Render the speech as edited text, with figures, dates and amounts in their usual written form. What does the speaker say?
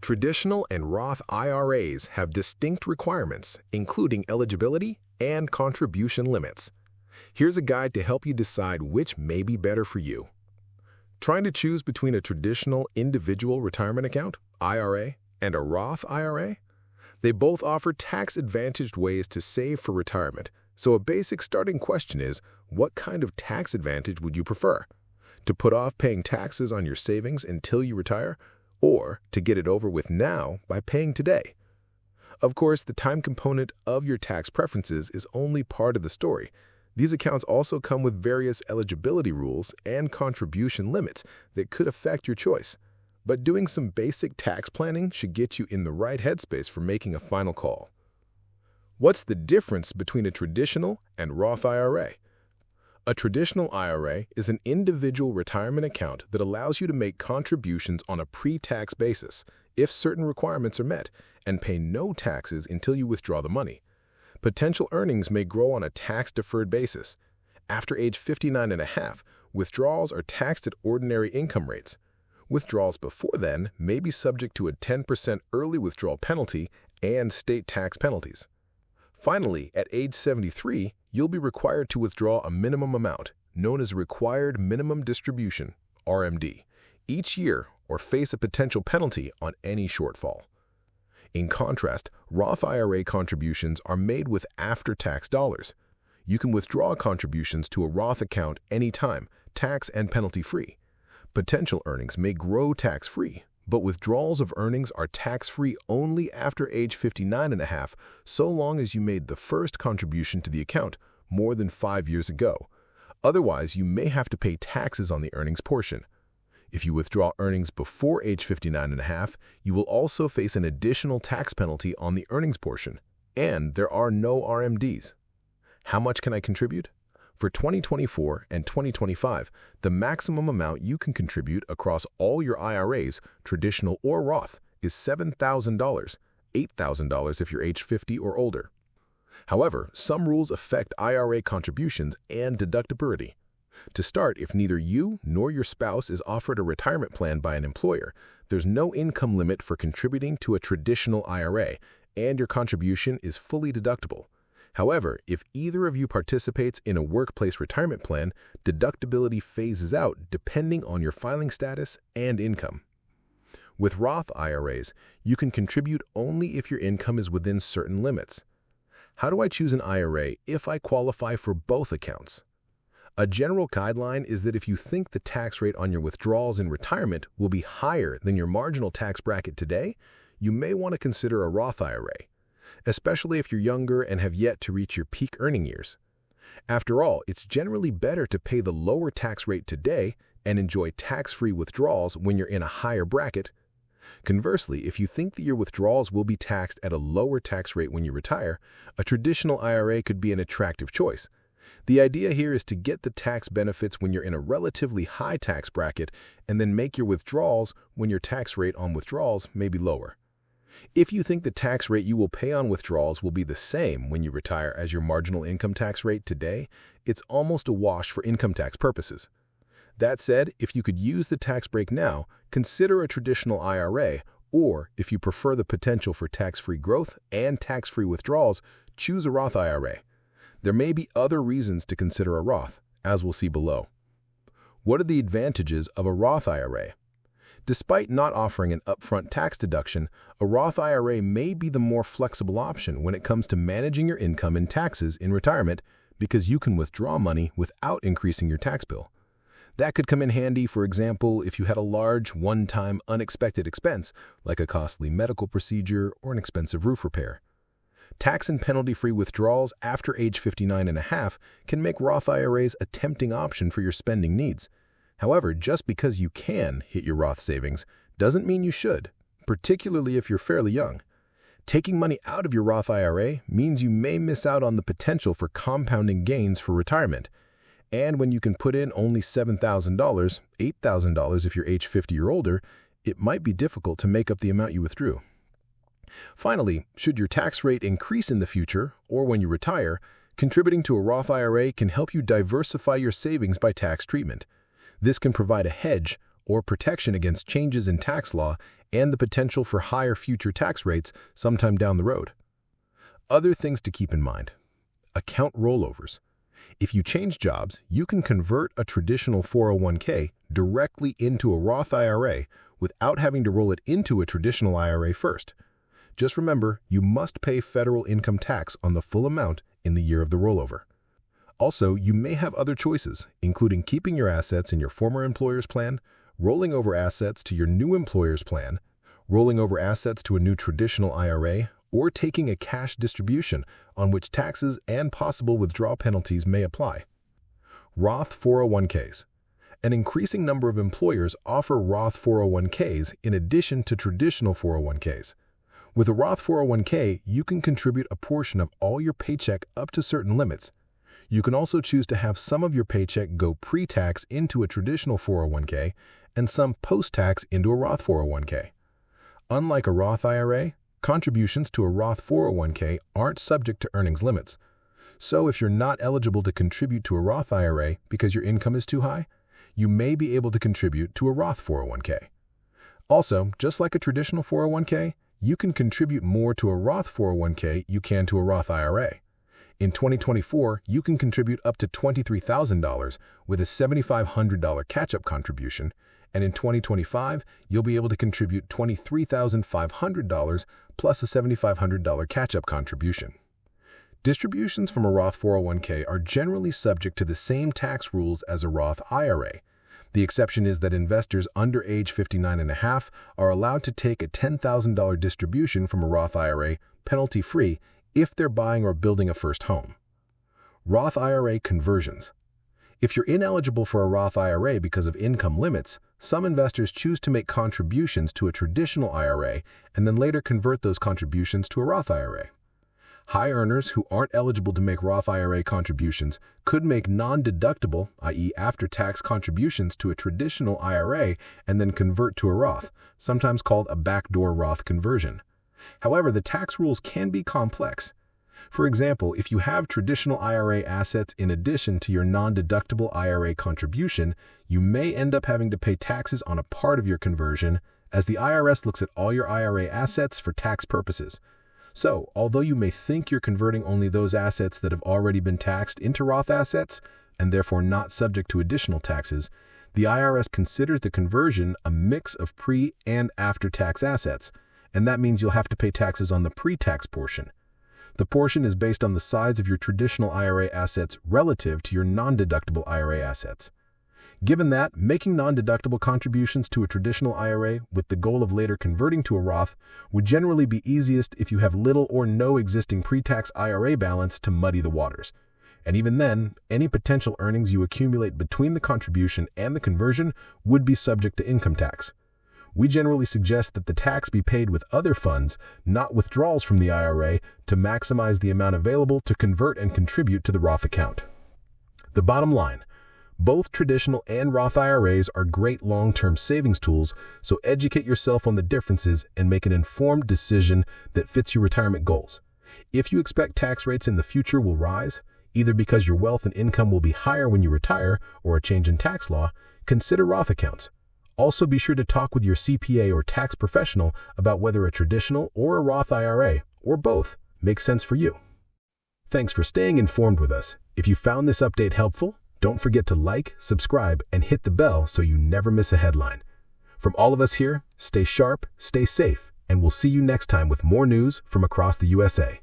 Traditional and Roth IRAs have distinct requirements, including eligibility and contribution limits. Here's a guide to help you decide which may be better for you. Trying to choose between a traditional individual retirement account, IRA, and a Roth IRA? They both offer tax-advantaged ways to save for retirement, so a basic starting question is, what kind of tax advantage would you prefer? To put off paying taxes on your savings until you retire, or to get it over with now by paying today? Of course, the time component of your tax preferences is only part of the story. These accounts also come with various eligibility rules and contribution limits that could affect your choice. But doing some basic tax planning should get you in the right headspace for making a final call. What's the difference between a traditional and Roth IRA? A traditional IRA is an individual retirement account that allows you to make contributions on a pre-tax basis if certain requirements are met and pay no taxes until you withdraw the money. Potential earnings may grow on a tax-deferred basis. After age 59 and a half, withdrawals are taxed at ordinary income rates. Withdrawals before then may be subject to a 10% early withdrawal penalty and state tax penalties. Finally, at age 73, you'll be required to withdraw a minimum amount, known as Required Minimum Distribution, RMD, each year or face a potential penalty on any shortfall. In contrast, Roth IRA contributions are made with after-tax dollars. You can withdraw contributions to a Roth account anytime, tax and penalty-free. Potential earnings may grow tax-free, but withdrawals of earnings are tax-free only after age 59 and a half, so long as you made the first contribution to the account more than 5 years ago. Otherwise, you may have to pay taxes on the earnings portion. If you withdraw earnings before age 59 and a half, you will also face an additional tax penalty on the earnings portion, and there are no RMDs. How much can I contribute? For 2024 and 2025, the maximum amount you can contribute across all your IRAs, traditional or Roth, is $7,000, $8,000 if you're age 50 or older. However, some rules affect IRA contributions and deductibility. To start, if neither you nor your spouse is offered a retirement plan by an employer, there's no income limit for contributing to a traditional IRA, and your contribution is fully deductible. However, if either of you participates in a workplace retirement plan, deductibility phases out depending on your filing status and income. With Roth IRAs, you can contribute only if your income is within certain limits. How do I choose an IRA if I qualify for both accounts? A general guideline is that if you think the tax rate on your withdrawals in retirement will be higher than your marginal tax bracket today, you may want to consider a Roth IRA, especially if you're younger and have yet to reach your peak earning years. After all, it's generally better to pay the lower tax rate today and enjoy tax-free withdrawals when you're in a higher bracket. Conversely, if you think that your withdrawals will be taxed at a lower tax rate when you retire, a traditional IRA could be an attractive choice. The idea here is to get the tax benefits when you're in a relatively high tax bracket and then make your withdrawals when your tax rate on withdrawals may be lower. If you think the tax rate you will pay on withdrawals will be the same when you retire as your marginal income tax rate today, it's almost a wash for income tax purposes. That said, if you could use the tax break now, consider a traditional IRA, or if you prefer the potential for tax-free growth and tax-free withdrawals, choose a Roth IRA. There may be other reasons to consider a Roth, as we'll see below. What are the advantages of a Roth IRA? Despite not offering an upfront tax deduction, a Roth IRA may be the more flexible option when it comes to managing your income and taxes in retirement because you can withdraw money without increasing your tax bill. That could come in handy, for example, if you had a large, one-time, unexpected expense, like a costly medical procedure or an expensive roof repair. Tax and penalty-free withdrawals after age 59 and a half can make Roth IRAs a tempting option for your spending needs. However, just because you can hit your Roth savings doesn't mean you should, particularly if you're fairly young. Taking money out of your Roth IRA means you may miss out on the potential for compounding gains for retirement. And when you can put in only $7,000, $8,000 if you're age 50 or older, it might be difficult to make up the amount you withdrew. Finally, should your tax rate increase in the future or when you retire, contributing to a Roth IRA can help you diversify your savings by tax treatment. This can provide a hedge or protection against changes in tax law and the potential for higher future tax rates sometime down the road. Other things to keep in mind. Account rollovers. If you change jobs, you can convert a traditional 401k directly into a Roth IRA without having to roll it into a traditional IRA first. Just remember, you must pay federal income tax on the full amount in the year of the rollover. Also, you may have other choices, including keeping your assets in your former employer's plan, rolling over assets to your new employer's plan, rolling over assets to a new traditional IRA, or taking a cash distribution on which taxes and possible withdrawal penalties may apply. Roth 401ks. An increasing number of employers offer Roth 401ks in addition to traditional 401ks. With a Roth 401k, you can contribute a portion of all your paycheck up to certain limits. You can also choose to have some of your paycheck go pre-tax into a traditional 401k and some post-tax into a Roth 401k. Unlike a Roth IRA, contributions to a Roth 401k aren't subject to earnings limits. So if you're not eligible to contribute to a Roth IRA because your income is too high, you may be able to contribute to a Roth 401k. Also, just like a traditional 401k, you can contribute more to a Roth 401k you can to a Roth IRA. In 2024, you can contribute up to $23,000 with a $7,500 catch-up contribution, and in 2025, you'll be able to contribute $23,500 plus a $7,500 catch-up contribution. Distributions from a Roth 401k are generally subject to the same tax rules as a Roth IRA. The exception is that investors under age 59.5 are allowed to take a $10,000 distribution from a Roth IRA penalty-free if they're buying or building a first home. Roth IRA conversions. If you're ineligible for a Roth IRA because of income limits, some investors choose to make contributions to a traditional IRA and then later convert those contributions to a Roth IRA. High earners who aren't eligible to make Roth IRA contributions could make non-deductible, i.e. after-tax contributions to a traditional IRA and then convert to a Roth, sometimes called a backdoor Roth conversion. However, the tax rules can be complex. For example, if you have traditional IRA assets in addition to your non-deductible IRA contribution, you may end up having to pay taxes on a part of your conversion, as the IRS looks at all your IRA assets for tax purposes. So, although you may think you're converting only those assets that have already been taxed into Roth assets, and therefore not subject to additional taxes, the IRS considers the conversion a mix of pre- and after-tax assets, and that means you'll have to pay taxes on the pre-tax portion. The portion is based on the size of your traditional IRA assets relative to your non-deductible IRA assets. Given that, making non-deductible contributions to a traditional IRA with the goal of later converting to a Roth would generally be easiest if you have little or no existing pre-tax IRA balance to muddy the waters. And even then, any potential earnings you accumulate between the contribution and the conversion would be subject to income tax. We generally suggest that the tax be paid with other funds, not withdrawals from the IRA, to maximize the amount available to convert and contribute to the Roth account. The bottom line: both traditional and Roth IRAs are great long-term savings tools, so educate yourself on the differences and make an informed decision that fits your retirement goals. If you expect tax rates in the future will rise, either because your wealth and income will be higher when you retire or a change in tax law, consider Roth accounts. Also, be sure to talk with your CPA or tax professional about whether a traditional or a Roth IRA, or both, makes sense for you. Thanks for staying informed with us. If you found this update helpful, don't forget to like, subscribe, and hit the bell so you never miss a headline. From all of us here, stay sharp, stay safe, and we'll see you next time with more news from across the USA.